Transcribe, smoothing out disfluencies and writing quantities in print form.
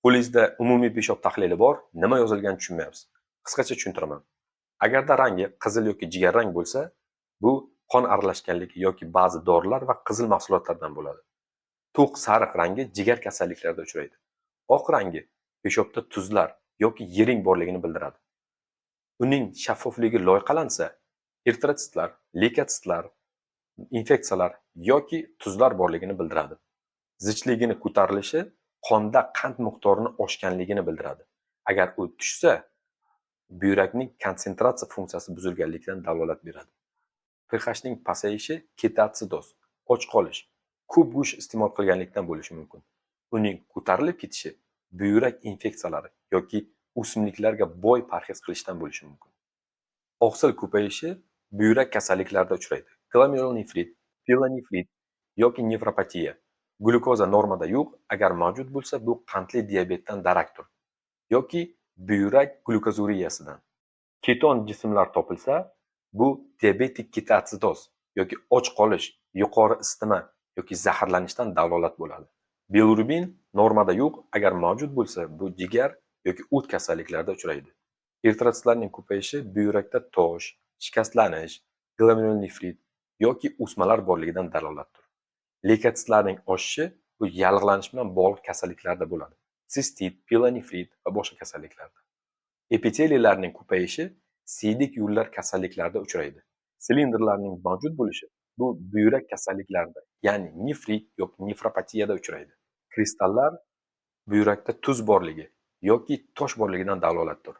Qo'lingizda umumiy peshob tahlili bor, nima yozilganini tushunmayapsiz. Qisqacha tushuntiraman. Agarda rangi qizil yoki jigarrang bo'lsa, bu qon aralashganligi yoki ba'zi dorilar va qizil mahsulotlardan bo'ladi. To'q sariq rangi jigar kasalliklarida uchraydi. Oq rangi peshobda tuzlar yoki yiring borligini bildiradi. Uning shaffofligi loyqalansa, eritrotsitlar, leykotitlar, infeksiyalar yoki tuzlar borligini bildiradi. Zichligini ko'tarilishi qonda qand miqdorini oshganligini bildiradi. Agar u tushsa, buyrakning konsentratsiya funksiyasi buzilganligidan dalolat beradi. pHning pasayishi ketoatsidoz, och qolish, ko'p go'sht iste'mol qilganlikdan bo'lishi mumkin. Uning ko'tarilib ketishi buyrak infeksiyalari yoki o'simliklarga boy parhez qilishdan bo'lishi mumkin. Oqsil ko'payishi buyrak kasalliklarida uchraydi. Glomerulonefrit, pyelonefrit yoki nefropatiya. Glyukoza normada yo'q, agar mavjud bo'lsa, bu qandli diabetdan darakdir yoki buyrak glyukozuriyasidan. Keton jismlar topilsa, bu diabetik ketoatsidoz yoki och qolish, yuqori isitma yoki zaharlanishdan dalolat bo'ladi. Bilirubin normada yo'q, agar mavjud bo'lsa, bu jigar yoki o't kasalliklarida uchraydi. Eritrotsitlarning ko'payishi buyrakda tosh, shikastlanish, glomerulonefrit yoki o'smalar borligidan dalolatdir. Leykotitlarning oshishi bu yallig'lanish bilan bog'liq kasalliklarda bo'ladi. Sistit, pyelonefrit va boshqa kasalliklarda. Epiteliyalarning ko'payishi siydik yo'llar kasalliklarida uchraydi. Silindrlarning mavjud bo'lishi bu buyrak kasalliklarida, ya'ni nefrit yoki nefropatiyada uchraydi. Kristallar buyrakda tuz borligi yoki tosh borligidan dalolatdir.